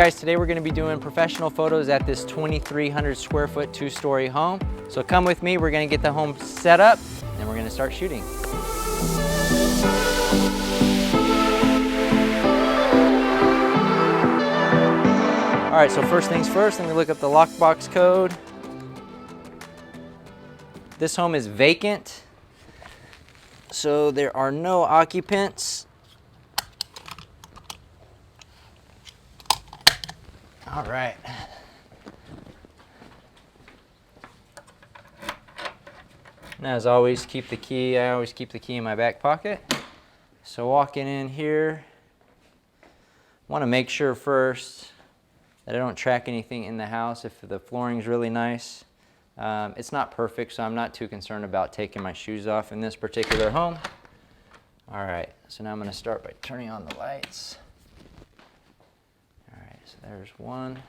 guys, today we're going to be doing professional photos at this 2,300 square foot, 2-story home. So come with me, we're going to get the home set up and we're going to start shooting. All right, so first things first, let me look up the lockbox code. This home is vacant, so there are no occupants. All right. And as always, keep the key. I always keep the key in my back pocket. So walking in here, I want to make sure first that I don't track anything in the house. If the flooring's really nice, it's not perfect, so I'm not too concerned about taking my shoes off in this particular home. All right, so now I'm going to start by turning on the lights. All right, so there's one.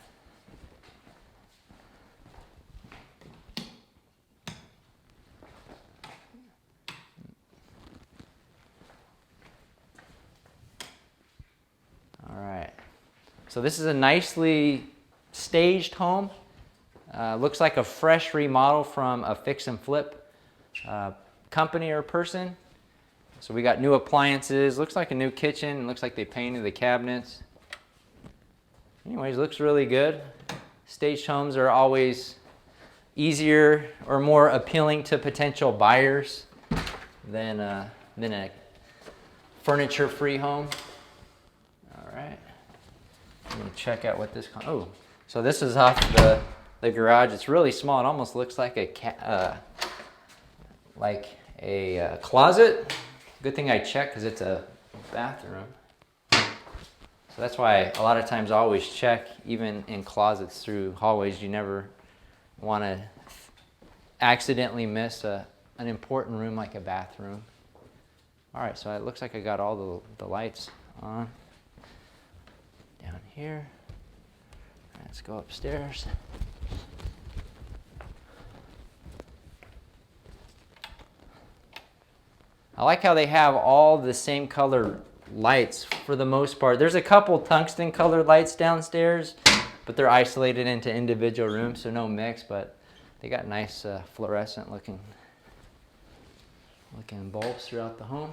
All right, so this is a nicely staged home. Looks like a fresh remodel from a fix and flip company or person. So we got new appliances, looks like a new kitchen, looks like they painted the cabinets. Anyways, looks really good. Staged homes are always easier or more appealing to potential buyers than a furniture-free home. All right, I'm gonna check out what this, oh, so this is off the garage. It's really small. It almost looks like a closet. Good thing I checked because it's a bathroom. So that's why a lot of times I always check, even in closets through hallways. You never want to accidentally miss an important room like a bathroom. All right, so it looks like I got all the lights on. Down here. Let's go upstairs. I like how they have all the same color lights for the most part. There's a couple tungsten colored lights downstairs, but they're isolated into individual rooms, so no mix, but they got nice fluorescent looking bulbs throughout the home.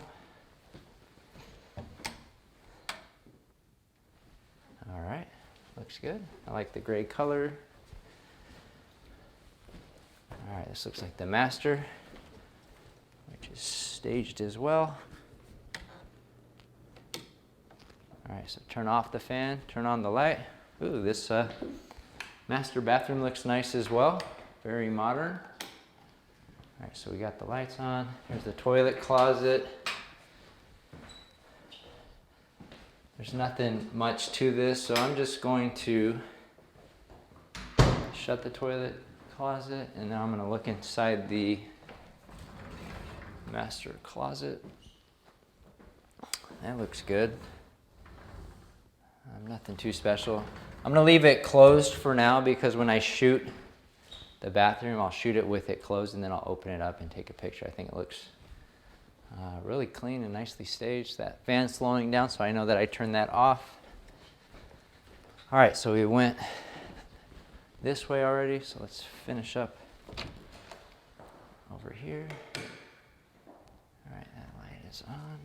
All right, looks good. I like the gray color. All right, this looks like the master, which is staged as well. All right, so turn off the fan, turn on the light. Ooh, this master bathroom looks nice as well. Very modern. All right, so we got the lights on. Here's the toilet closet. There's nothing much to this, so I'm just going to shut the toilet closet, and now I'm going to look inside the master closet. That looks good. Nothing too special. I'm going to leave it closed for now because when I shoot the bathroom, I'll shoot it with it closed and then I'll open it up and take a picture. I think it looks really clean and nicely staged. That fan's slowing down, so I know that I turned that off. All right, so we went this way already, so let's finish up over here. All right, that light is on.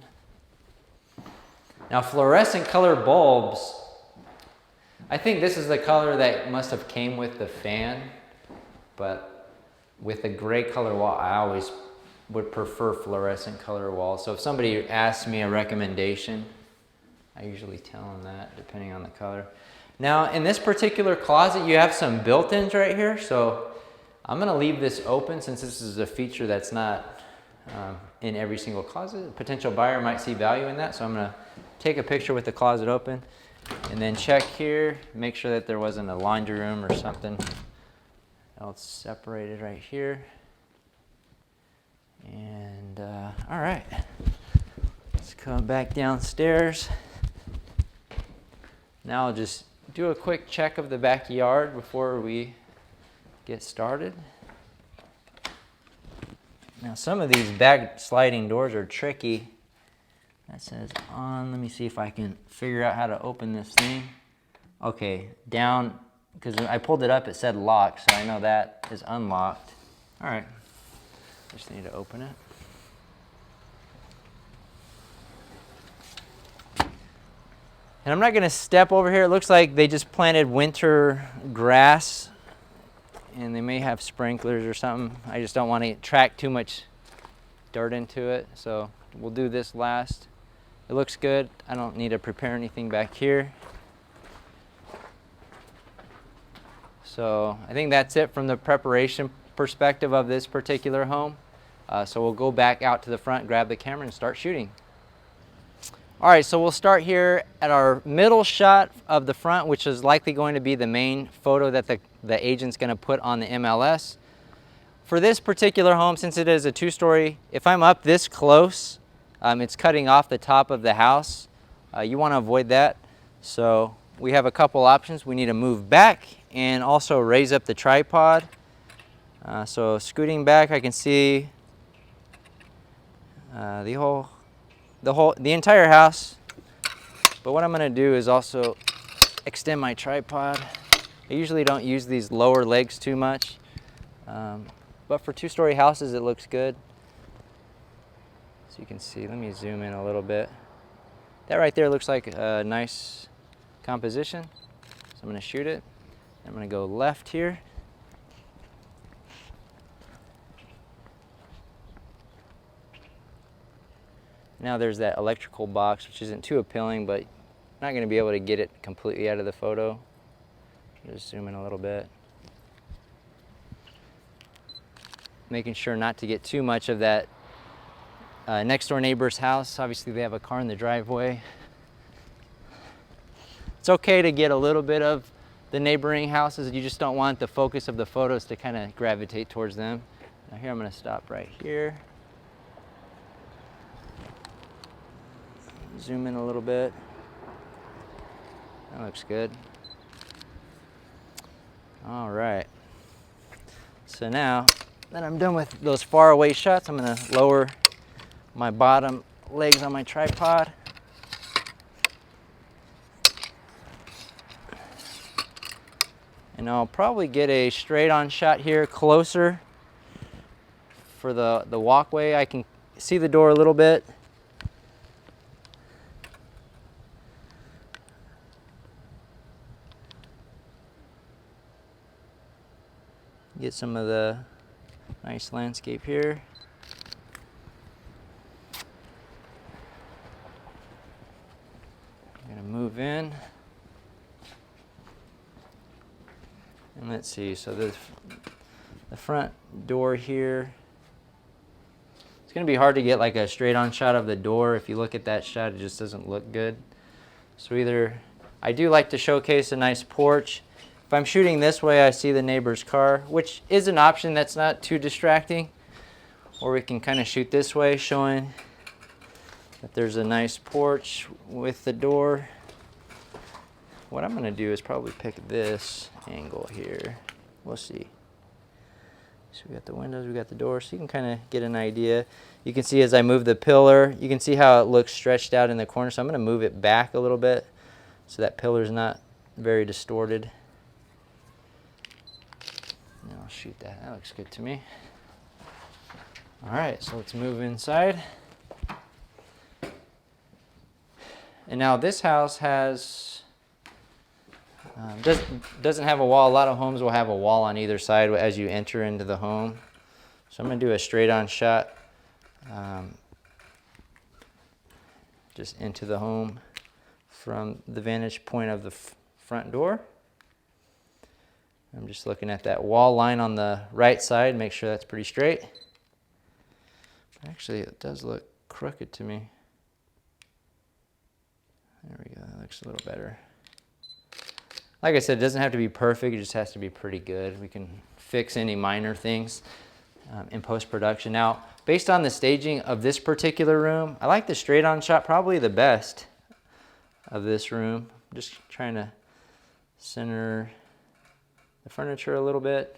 Now, fluorescent color bulbs, I think this is the color that must have came with the fan, but with a gray color wall, I always would prefer fluorescent color walls. So if somebody asks me a recommendation, I usually tell them that, depending on the color. Now, in this particular closet, you have some built-ins right here, so I'm gonna leave this open since this is a feature that's not in every single closet. A potential buyer might see value in that, so I'm gonna take a picture with the closet open and then check here, make sure that there wasn't a laundry room or something else separated right here. And all right, let's come back downstairs. Now I'll just do a quick check of the backyard before we get started. Now some of these back sliding doors are tricky. That says on, let me see if I can figure out how to open this thing. Okay, down, because I pulled it up, it said lock, so I know that is unlocked. All right, just need to open it. And I'm not going to step over here. It looks like they just planted winter grass, and they may have sprinklers or something. I just don't want to track too much dirt into it, so we'll do this last. It looks good. I don't need to prepare anything back here. So I think that's it from the preparation perspective of this particular home. So we'll go back out to the front, grab the camera, and start shooting. All right, so we'll start here at our middle shot of the front, which is likely going to be the main photo that the agent's going to put on the MLS. For this particular home, since it is a two-story, if I'm up this close, it's cutting off the top of the house. You want to avoid that. So we have a couple options. We need to move back and also raise up the tripod. So scooting back, I can see the entire house. But what I'm going to do is also extend my tripod. I usually don't use these lower legs too much, but for two-story houses it looks good. So you can see, let me zoom in a little bit. That right there looks like a nice composition. So I'm going to shoot it. I'm going to go left here. Now there's that electrical box, which isn't too appealing, but not going to be able to get it completely out of the photo. Just zoom in a little bit. Making sure not to get too much of that next door neighbor's house. Obviously they have a car in the driveway. It's okay to get a little bit of the neighboring houses. You just don't want the focus of the photos to kind of gravitate towards them. Now here I'm going to stop right here. Zoom in a little bit. That looks good. All right. So now that I'm done with those far away shots, I'm going to lower my bottom legs on my tripod. And I'll probably get a straight on shot here closer for the walkway. I can see the door a little bit. Get some of the nice landscape here. I'm gonna move in. And let's see, so the front door here, it's gonna be hard to get like a straight on shot of the door. If you look at that shot, it just doesn't look good. So either, I do like to showcase a nice porch. If I'm shooting this way, I see the neighbor's car, which is an option that's not too distracting. Or we can kind of shoot this way, showing that there's a nice porch with the door. What I'm going to do is probably pick this angle here. We'll see. So we got the windows, we got the door, so you can kind of get an idea. You can see as I move the pillar, you can see how it looks stretched out in the corner. So I'm going to move it back a little bit so that pillar's not very distorted. And I'll shoot that. That looks good to me. All right, so let's move inside. And now this house has, doesn't have a wall. A lot of homes will have a wall on either side as you enter into the home. So I'm going to do a straight on shot just into the home from the vantage point of the front door. I'm just looking at that wall line on the right side, make sure that's pretty straight. Actually, it does look crooked to me. There we go, that looks a little better. Like I said, it doesn't have to be perfect, it just has to be pretty good. We can fix any minor things in post-production. Now, based on the staging of this particular room, I like the straight-on shot probably the best of this room. I'm just trying to center the furniture a little bit.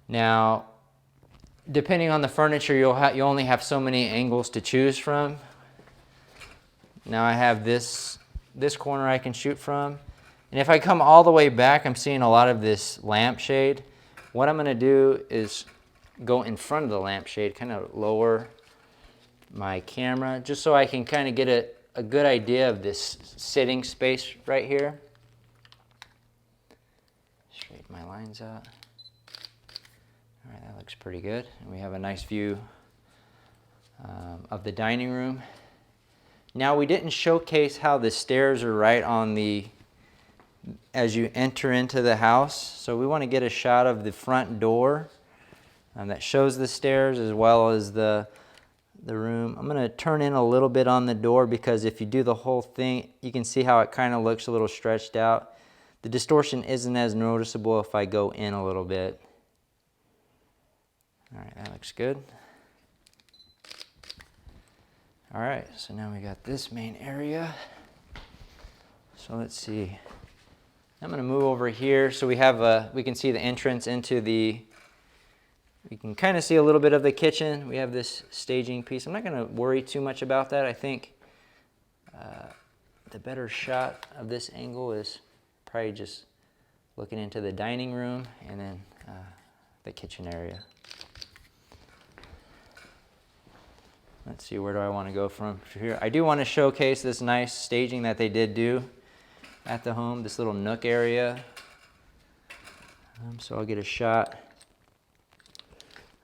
Now, depending on the furniture, you'll only have so many angles to choose from. Now I have this corner I can shoot from. And if I come all the way back, I'm seeing a lot of this lampshade. What I'm going to do is go in front of the lampshade, kind of lower my camera, just so I can kind of get a good idea of this sitting space right here. Straighten my lines out. All right, that looks pretty good. And we have a nice view of the dining room. Now, we didn't showcase how the stairs are right on as you enter into the house. So we want to get a shot of the front door that shows the stairs as well as the room. I'm going to turn in a little bit on the door because if you do the whole thing, you can see how it kind of looks a little stretched out. The distortion isn't as noticeable if I go in a little bit. All right, that looks good. All right, so now we got this main area. So let's see. I'm going to move over here so we can see the entrance into we can kind of see a little bit of the kitchen. We have this staging piece. I'm not going to worry too much about that. I think the better shot of this angle is probably just looking into the dining room and then the kitchen area. Let's see, where do I want to go from here? I do want to showcase this nice staging that they did do at the home, this little nook area. So I'll get a shot.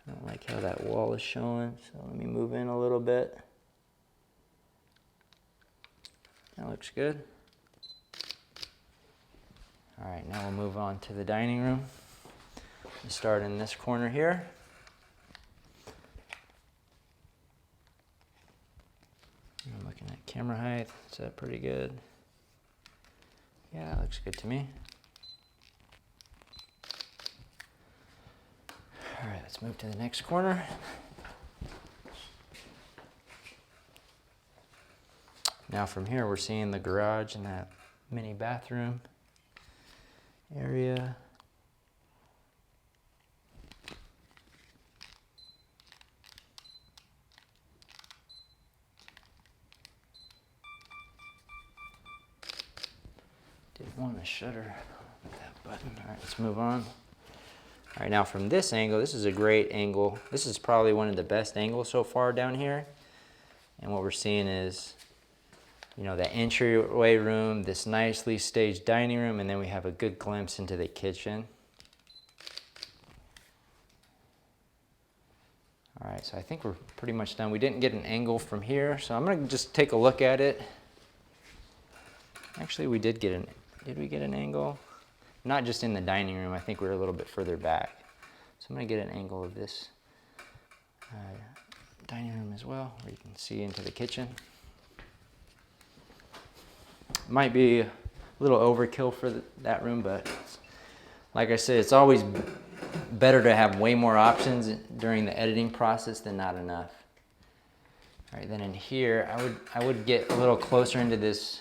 I don't like how that wall is showing, so let me move in a little bit. That looks good. All right, now we'll move on to the dining room. We'll start in this corner here. I'm looking at camera height. Is that pretty good? Yeah, that looks good to me. All right, let's move to the next corner. Now from here, we're seeing the garage and that mini bathroom area. Didn't want to shutter with that button. All right, let's move on. All right, now from this angle, this is a great angle. This is probably one of the best angles so far down here. And what we're seeing is, you know, the entryway room, this nicely staged dining room, and then we have a good glimpse into the kitchen. All right, so I think we're pretty much done. We didn't get an angle from here, so I'm gonna just take a look at it. Actually, we did get did we get an angle? Not just in the dining room, I think we're a little bit further back. So I'm gonna get an angle of this dining room as well, where you can see into the kitchen. Might be a little overkill for that room, but like I said, it's always better to have way more options during the editing process than not enough. All right, then in here, I would get a little closer into this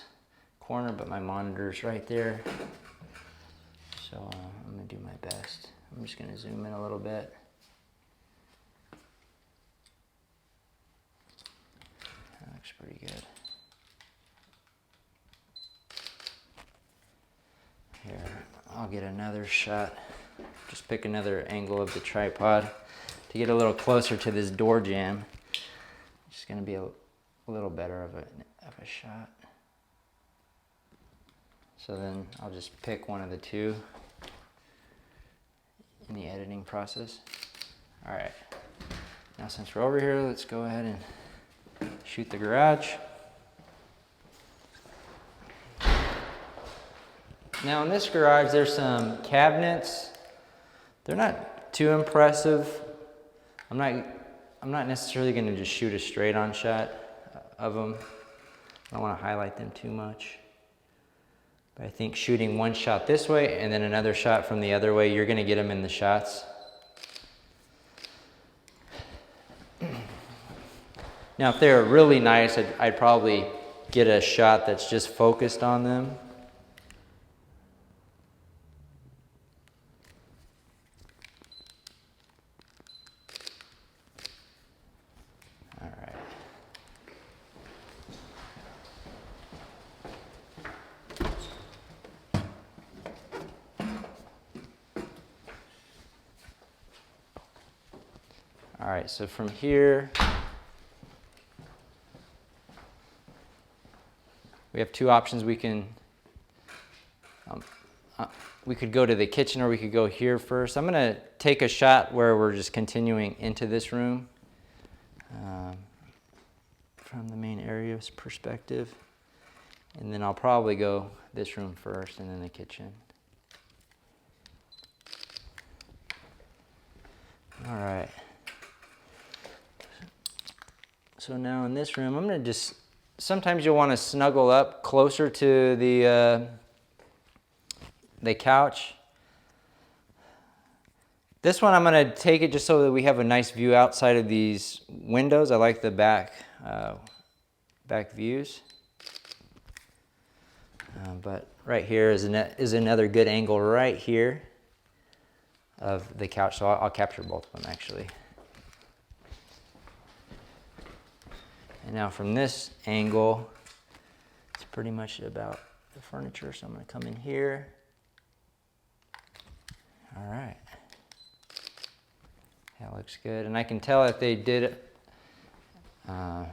corner, but my monitor's right there. So I'm gonna do my best. I'm just gonna zoom in a little bit. That looks pretty good. Here, I'll get another shot. Just pick another angle of the tripod to get a little closer to this door jamb. It's just gonna be a little better of a shot. So then I'll just pick one of the two in the editing process. All right, now since we're over here, let's go ahead and shoot the garage. Now in this garage, there's some cabinets. They're not too impressive. I'm not necessarily gonna just shoot a straight on shot of them. I don't wanna highlight them too much. But I think shooting one shot this way and then another shot from the other way, you're gonna get them in the shots. Now, if they're really nice, I'd probably get a shot that's just focused on them. All right. All right, so from here, we have two options. We could go to the kitchen or we could go here first. I'm gonna take a shot where we're just continuing into this room from the main area's perspective. And then I'll probably go this room first and then the kitchen. All right. So now in this room, I'm gonna just, sometimes you'll wanna snuggle up closer to the couch. This one I'm gonna take it just so that we have a nice view outside of these windows. I like the back views. But right here is another good angle right here of the couch. So I'll capture both of them actually. And now from this angle, it's pretty much about the furniture. So I'm gonna come in here. All right. That looks good. And I can tell that they did a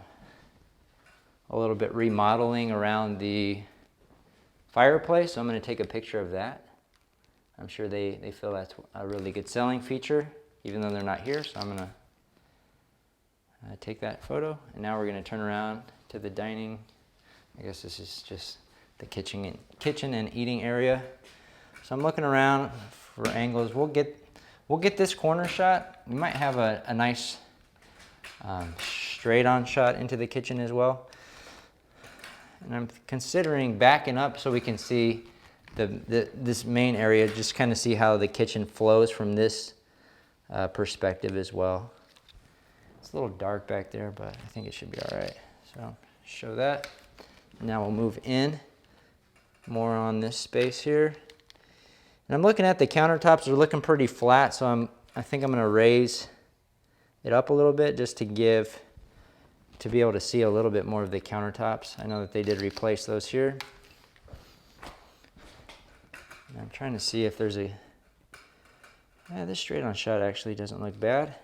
little bit remodeling around the fireplace. So I'm going to take a picture of that. I'm sure they feel that's a really good selling feature, even though they're not here. So I'm going to take that photo. And now we're going to turn around to the dining. I guess this is just the kitchen and eating area. So I'm looking around for angles. We'll get this corner shot. We might have a nice straight on shot into the kitchen as well. And I'm considering backing up so we can see this main area, just kind of see how the kitchen flows from this perspective as well. It's a little dark back there, but I think it should be all right. So show that. Now we'll move in more on this space here. And I'm looking at the countertops. They're looking pretty flat, so I think I'm going to raise it up a little bit just to be able to see a little bit more of the countertops. I know that they did replace those here. And I'm trying to see if there's this straight on shot actually doesn't look bad.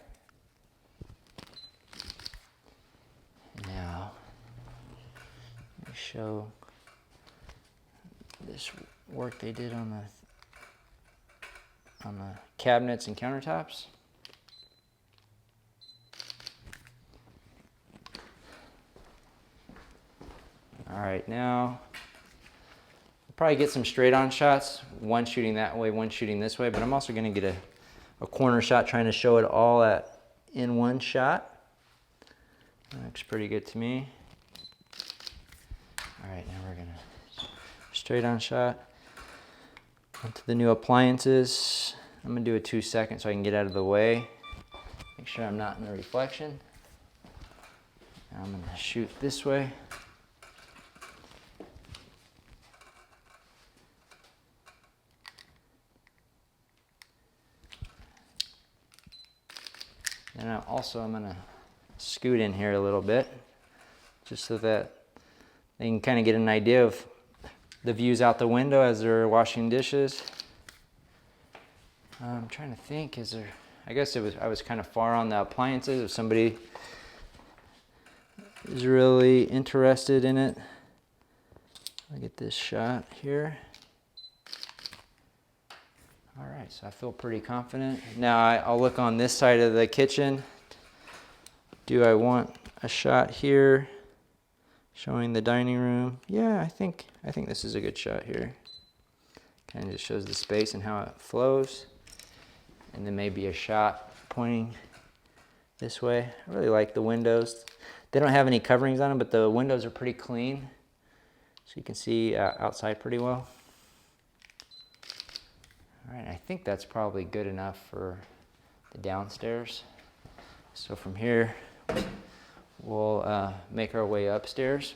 Now, let me show this work they did on the cabinets and countertops. All right, now we'll probably get some straight on shots, one shooting that way, one shooting this way, but I'm also going to get a corner shot trying to show it all in one shot. That looks pretty good to me. All right, now we're going to straight on shot onto the new appliances. I'm going to do a 2 second so I can get out of the way. Make sure I'm not in the reflection. Now I'm going to shoot this way. And I'm going to scoot in here a little bit just so that they can kind of get an idea of the views out the window as they're washing dishes. I'm trying to think, I guess I was kind of far on the appliances. If somebody is really interested in it, I'll get this shot here. All right, so I feel pretty confident. Now I'll look on this side of the kitchen. Do I want a shot here showing the dining room? Yeah, I think this is a good shot here. Kind of just shows the space and how it flows. And then maybe a shot pointing this way. I really like the windows. They don't have any coverings on them, but the windows are pretty clean. So you can see outside pretty well. All right, I think that's probably good enough for the downstairs. So from here, we'll make our way upstairs.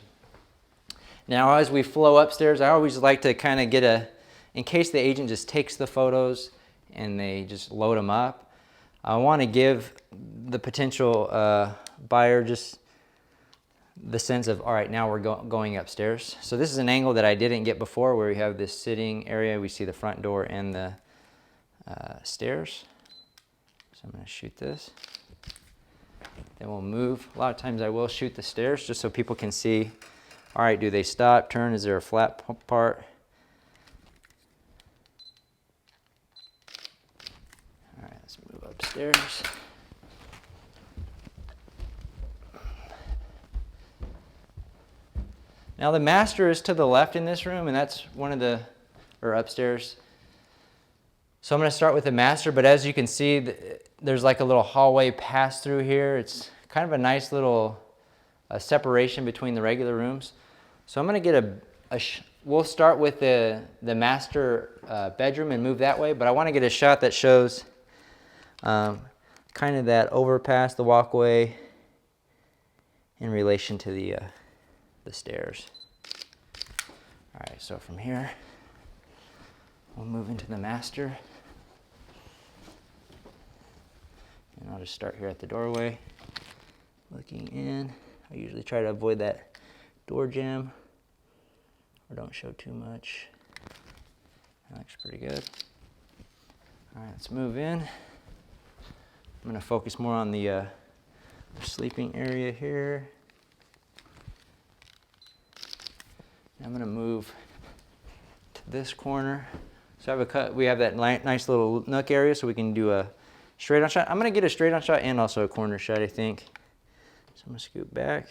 Now, as we flow upstairs, I always like to kind of get in case the agent just takes the photos and they just load them up, I want to give the potential buyer just the sense of, all right, now we're going upstairs. So this is an angle that I didn't get before, where we have this sitting area. We see the front door and the stairs. So I'm going to shoot this. Then we'll move. A lot of times I will shoot the stairs just so people can see, all right, do they stop, turn, is there a flat part? All right, let's move upstairs. Now the master is to the left in this room, and that's one of the, or upstairs. So I'm going to start with the master, but as you can see, there's like a little hallway pass through here. It's kind of a nice little separation between the regular rooms. So I'm going to get we'll start with the master bedroom and move that way, but I want to get a shot that shows kind of that overpass, the walkway, in relation to the stairs. All right, so from here, we'll move into the master. And I'll just start here at the doorway, looking in. I usually try to avoid that door jamb, or don't show too much. That looks pretty good. All right, let's move in. I'm going to focus more on the sleeping area here. I'm going to move to this corner. So I have we have that nice little nook area, so we can do a straight on shot. I'm going to get a straight on shot and also a corner shot, I think. So I'm going to scoot back.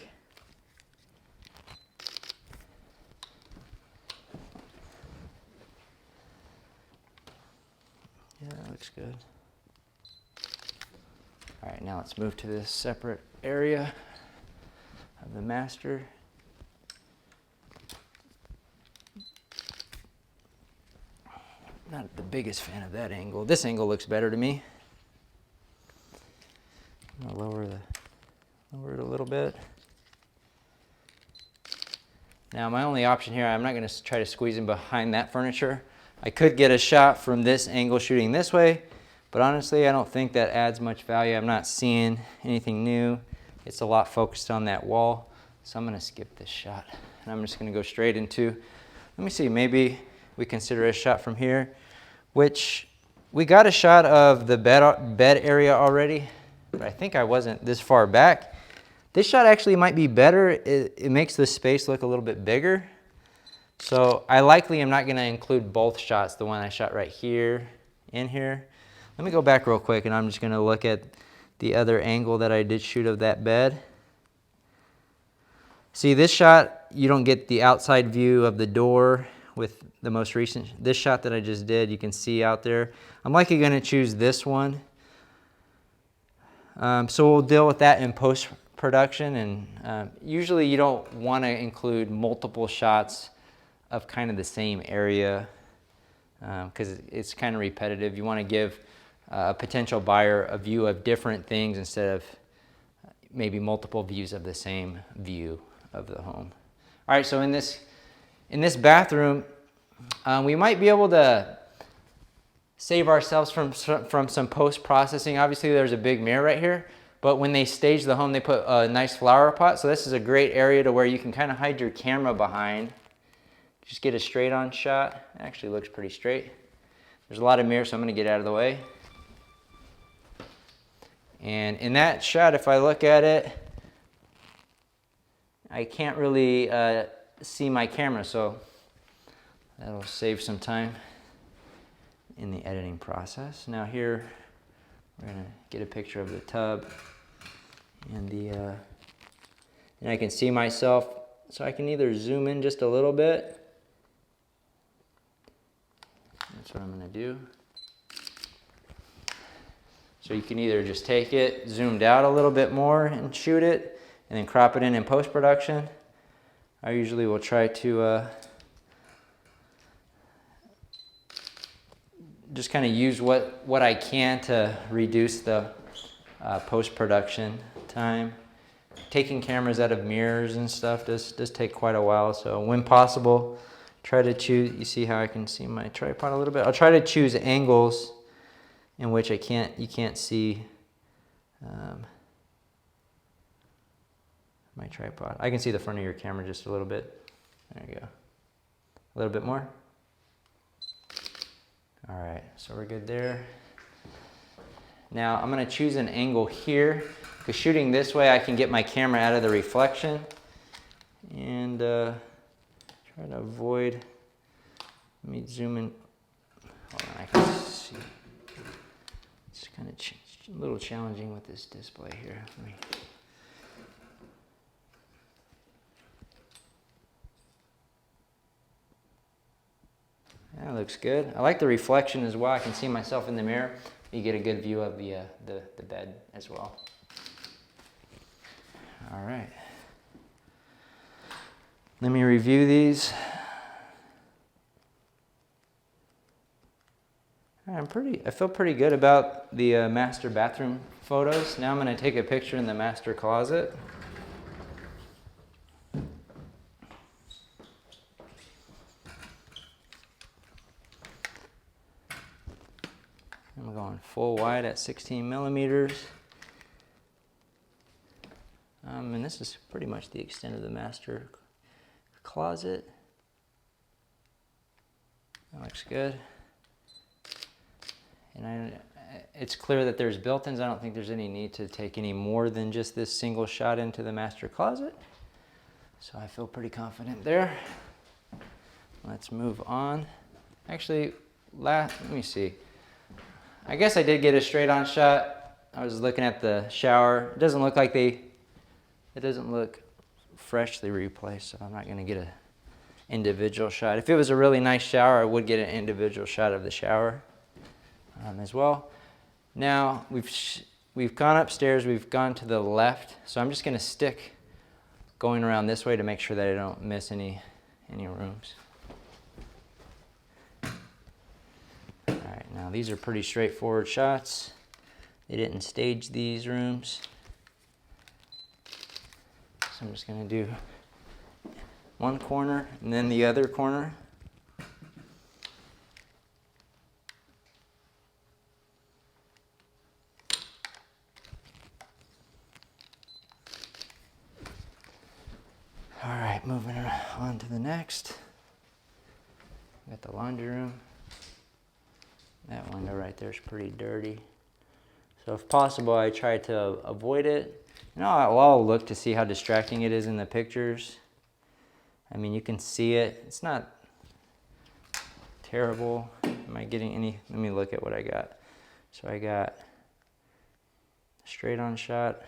Yeah, that looks good. All right, now let's move to this separate area of the master. Not the biggest fan of that angle. This angle looks better to me. I'm gonna lower it a little bit. Now my only option here, I'm not gonna try to squeeze in behind that furniture. I could get a shot from this angle shooting this way, but honestly, I don't think that adds much value. I'm not seeing anything new. It's a lot focused on that wall. So I'm gonna skip this shot. And I'm just gonna go straight into, let me see, maybe we consider a shot from here, which we got a shot of the bed area already, but I think I wasn't this far back. This shot actually might be better. It makes the space look a little bit bigger. So I likely am not gonna include both shots, the one I shot right here and here. Let me go back real quick and I'm just gonna look at the other angle that I did shoot of that bed. See, this shot, you don't get the outside view of the door with the most recent. This shot that I just did, you can see out there. I'm likely going to choose this one. So we'll deal with that in post-production. And usually you don't want to include multiple shots of kind of the same area because it's kind of repetitive. You want to give a potential buyer a view of different things instead of maybe multiple views of the same view of the home. All right, so in this bathroom, we might be able to save ourselves from some post-processing. Obviously, there's a big mirror right here, but when they stage the home, they put a nice flower pot. So this is a great area to where you can kind of hide your camera behind. Just get a straight-on shot. It actually looks pretty straight. There's a lot of mirror, so I'm going to get out of the way. And in that shot, if I look at it, I can't really see my camera, so that'll save some time in the editing process. Now here, we're gonna get a picture of the tub and and I can see myself, so I can either zoom in just a little bit. That's what I'm gonna do. So you can either just take it, zoomed out a little bit more and shoot it, and then crop it in post-production. I usually will try to just kind of use what I can to reduce the post-production time. Taking cameras out of mirrors and stuff does take quite a while, so when possible, try to choose, you see how I can see my tripod a little bit? I'll try to choose angles in which you can't see my tripod. I can see the front of your camera just a little bit. There you go. A little bit more. All right, so we're good there. Now I'm gonna choose an angle here. because shooting this way I can get my camera out of the reflection and try to avoid. Let me zoom in. Hold on, I can see. It's kind of a little challenging with this display here. That looks good. I like the reflection as well. I can see myself in the mirror. You get a good view of the bed as well. All right. Let me review these. I feel pretty good about the master bathroom photos. Now I'm going to take a picture in the master closet. I'm going full wide at 16 millimeters. And this is pretty much the extent of the master closet. That looks good. And it's clear that there's built-ins. I don't think there's any need to take any more than just this single shot into the master closet. So I feel pretty confident there. Let's move on. Actually, let me see. I guess I did get a straight-on shot. I was looking at the shower. It doesn't look like it doesn't look freshly replaced, so I'm not going to get an individual shot. If it was a really nice shower, I would get an individual shot of the shower as well. Now we've gone upstairs. We've gone to the left, so I'm just going to stick going around this way to make sure that I don't miss any rooms. All right, now these are pretty straightforward shots. They didn't stage these rooms. So I'm just going to do one corner and then the other corner. All right, moving on to the next. Got the laundry room. That window right there is pretty dirty. So if possible, I try to avoid it. You know, I'll look to see how distracting it is in the pictures. I mean, you can see it. It's not terrible. Am I getting any? Let me look at what I got. So I got a straight-on shot.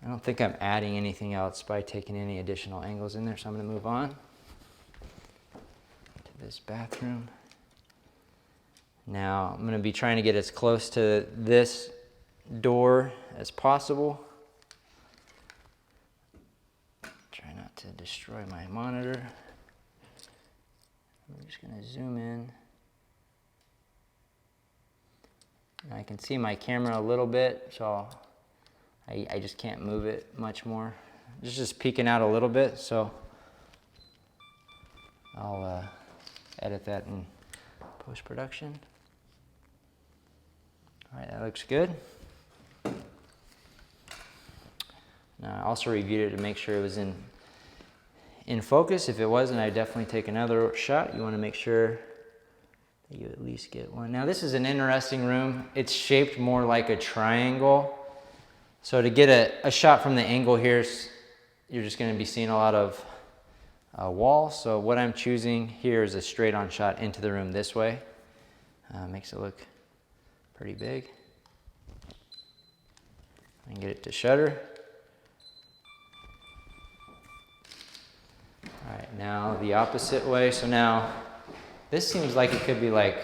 I don't think I'm adding anything else by taking any additional angles in there, so I'm going to move on to this bathroom. Now, I'm going to be trying to get as close to this door as possible. Try not to destroy my monitor. I'm just going to zoom in. And I can see my camera a little bit, so I just can't move it much more. It's just peeking out a little bit, so I'll edit that in post-production. All right, that looks good. Now, I also reviewed it to make sure it was in focus. If it wasn't, I'd definitely take another shot. You want to make sure that you at least get one. Now, this is an interesting room. It's shaped more like a triangle. So to get a shot from the angle here, you're just going to be seeing a lot of wall. So what I'm choosing here is a straight-on shot into the room this way. Makes it look pretty big. I can get it to shutter. All right, now the opposite way. So now this seems like it could be like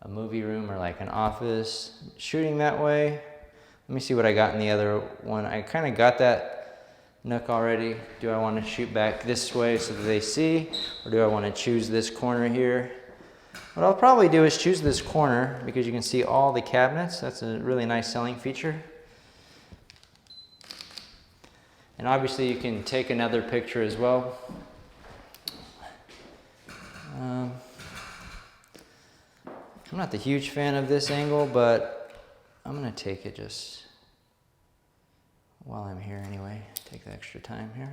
a movie room or like an office. Shooting that way. Let me see what I got in the other one. I kind of got that nook already. Do I want to shoot back this way so that they see? Or do I want to choose this corner here? What I'll probably do is choose this corner because you can see all the cabinets. That's a really nice selling feature. And obviously you can take another picture as well. I'm not the huge fan of this angle, but I'm going to take it just while I'm here anyway. Take the extra time here.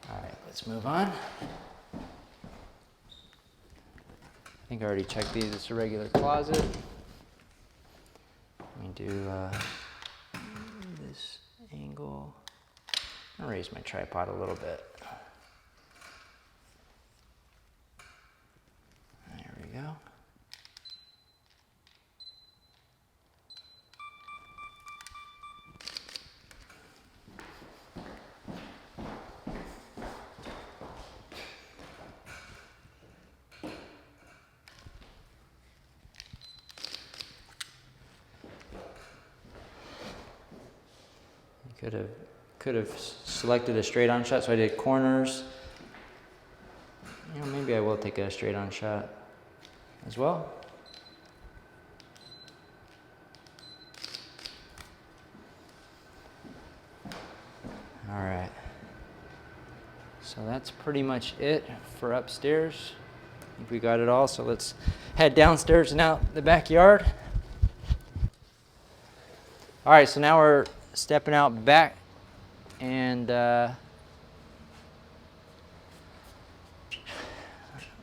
All right, let's move on. I think I already checked these. It's a regular closet. do this angle. I'll raise my tripod a little bit. There we go. Could have selected a straight on shot, so I did corners. You know, maybe I will take a straight on shot as well. All right. So that's pretty much it for upstairs. I think we got it all, so let's head downstairs and out the backyard. All right, so now we're stepping out back and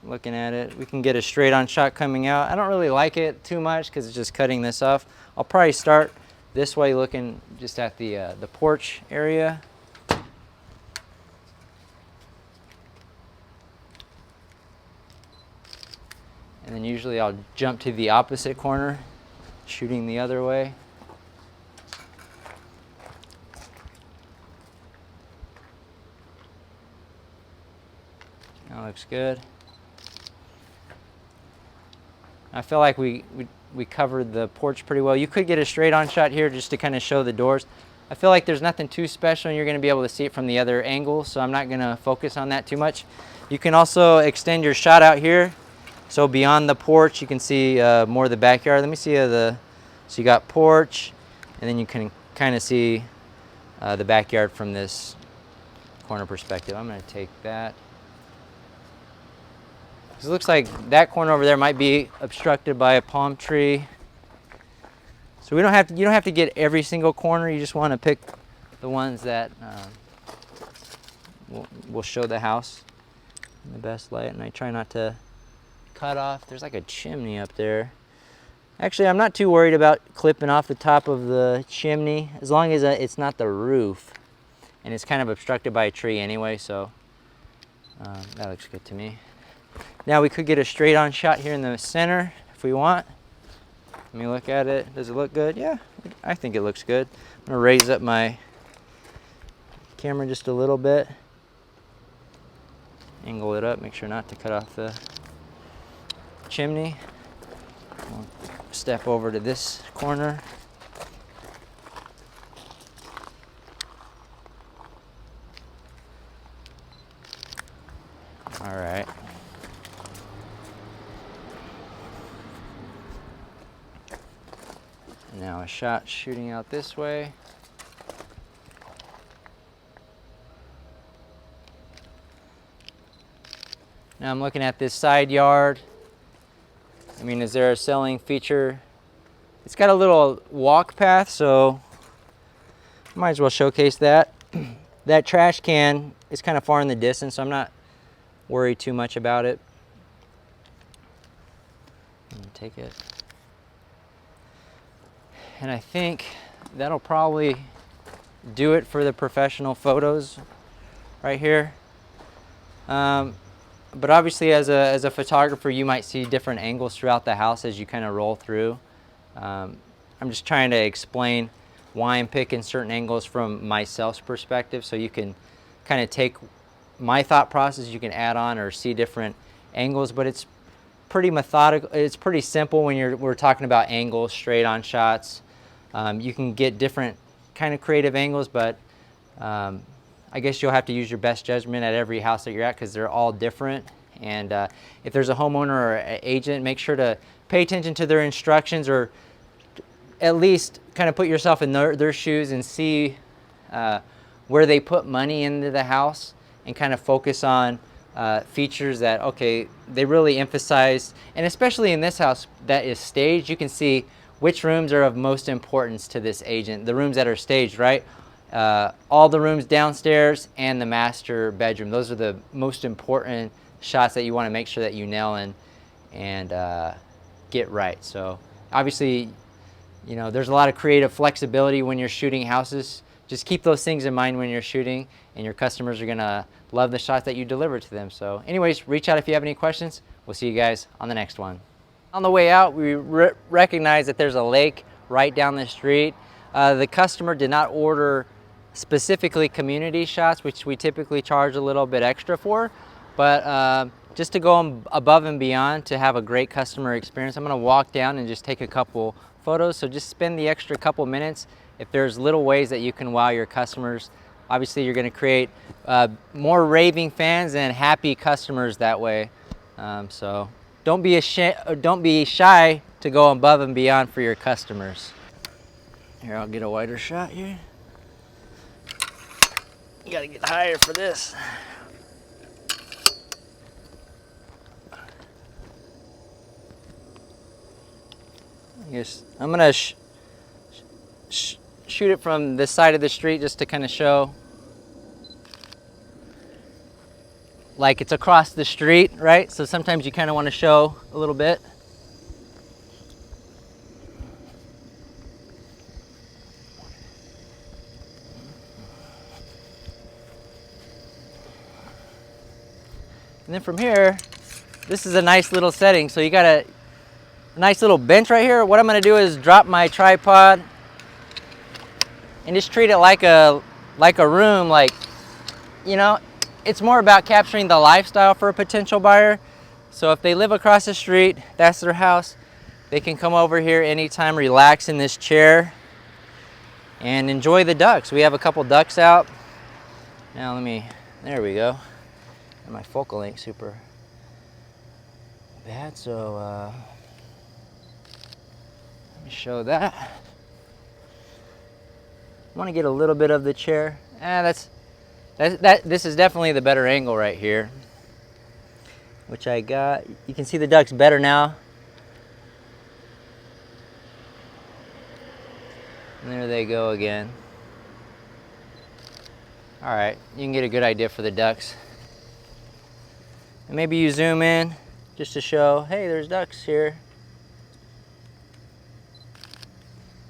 looking at it. We can get a straight on shot coming out. I don't really like it too much because it's just cutting this off. I'll probably start this way, looking just at the porch area. And then usually I'll jump to the opposite corner, shooting the other way. That looks good. I feel like we covered the porch pretty well. You could get a straight on shot here just to kind of show the doors. I feel like there's nothing too special and you're going to be able to see it from the other angle, so I'm not going to focus on that too much. You can also extend your shot out here. So beyond the porch, you can see more of the backyard. Let me see so you got porch, and then you can kind of see the backyard from this corner perspective. I'm going to take that. It looks like that corner over there might be obstructed by a palm tree. So you don't have to get every single corner. You just want to pick the ones that will show the house in the best light. And I try not to cut off. There's like a chimney up there. Actually, I'm not too worried about clipping off the top of the chimney as long as it's not the roof, and it's kind of obstructed by a tree anyway. So that looks good to me. Now we could get a straight on shot here in the center if we want. Let me look at it. Does it look good? Yeah, I think it looks good. I'm gonna raise up my camera just a little bit. Angle it up, make sure not to cut off the chimney. We'll step over to this corner. All right. Now a shot shooting out this way. Now I'm looking at this side yard. I mean, is there a selling feature? It's got a little walk path, so might as well showcase that. That trash can is kind of far in the distance, so I'm not worried too much about it. I'm gonna take it. And I think that'll probably do it for the professional photos right here. But obviously as a photographer, you might see different angles throughout the house as you kind of roll through. I'm just trying to explain why I'm picking certain angles from myself's perspective, so you can kind of take my thought process, you can add on or see different angles, but it's pretty methodical. It's pretty simple when we're talking about angles, straight on shots. You can get different kind of creative angles, but I guess you'll have to use your best judgment at every house that you're at because they're all different. And if there's a homeowner or an agent, make sure to pay attention to their instructions, or at least kind of put yourself in their shoes and see where they put money into the house, and kind of focus on features that, okay, they really emphasize. And especially in this house that is staged, you can see which rooms are of most importance to this agent. The rooms that are staged, right? All the rooms downstairs and the master bedroom. Those are the most important shots that you want to make sure that you nail and get right. So obviously You know, there's a lot of creative flexibility when you're shooting houses. Just keep those things in mind when you're shooting, and your customers are gonna love the shots that you deliver to them. So anyways, reach out if you have any questions. We'll see you guys on the next one. On the way out, we recognize that there's a lake right down the street. The customer did not order specifically community shots, which we typically charge a little bit extra for, but just to go above and beyond to have a great customer experience, I'm gonna walk down and just take a couple photos. So just spend the extra couple minutes. If there's little ways that you can wow your customers, obviously you're gonna create more raving fans and happy customers that way. So don't be shy to go above and beyond for your customers. Here, I'll get a wider shot here. You gotta get higher for this. Yes, I'm gonna shoot it from this side of the street just to kind of show like it's across the street, right? So sometimes you kind of want to show a little bit. And then from here, this is a nice little setting. So you got a nice little bench right here. What I'm gonna do is drop my tripod and just treat it like a room. Like, you know, it's more about capturing the lifestyle for a potential buyer. So if they live across the street, that's their house, they can come over here anytime, relax in this chair and enjoy the ducks. We have a couple ducks out. Now there we go. And my focal length super bad, so let me show that. I want to get a little bit of the chair. This is definitely the better angle right here, which I got. You can see the ducks better now. And there they go again. All right, you can get a good idea for the ducks. And maybe you zoom in just to show, hey, there's ducks here.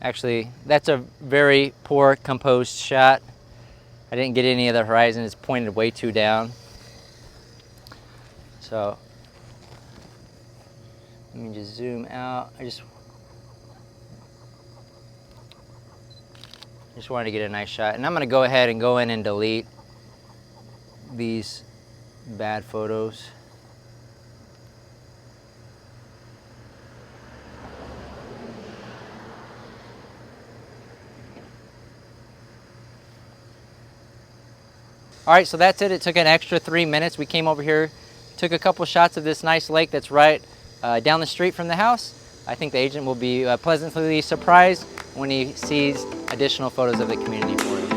Actually, that's a very poor composed shot. I didn't get any of the horizon. It's pointed way too down. So let me just zoom out. I just wanted to get a nice shot. And I'm gonna go ahead and go in and delete these bad photos. All right, so that's it. It took an extra 3 minutes. We came over here, took a couple shots of this nice lake that's right down the street from the house. I think the agent will be pleasantly surprised when he sees additional photos of the community for him.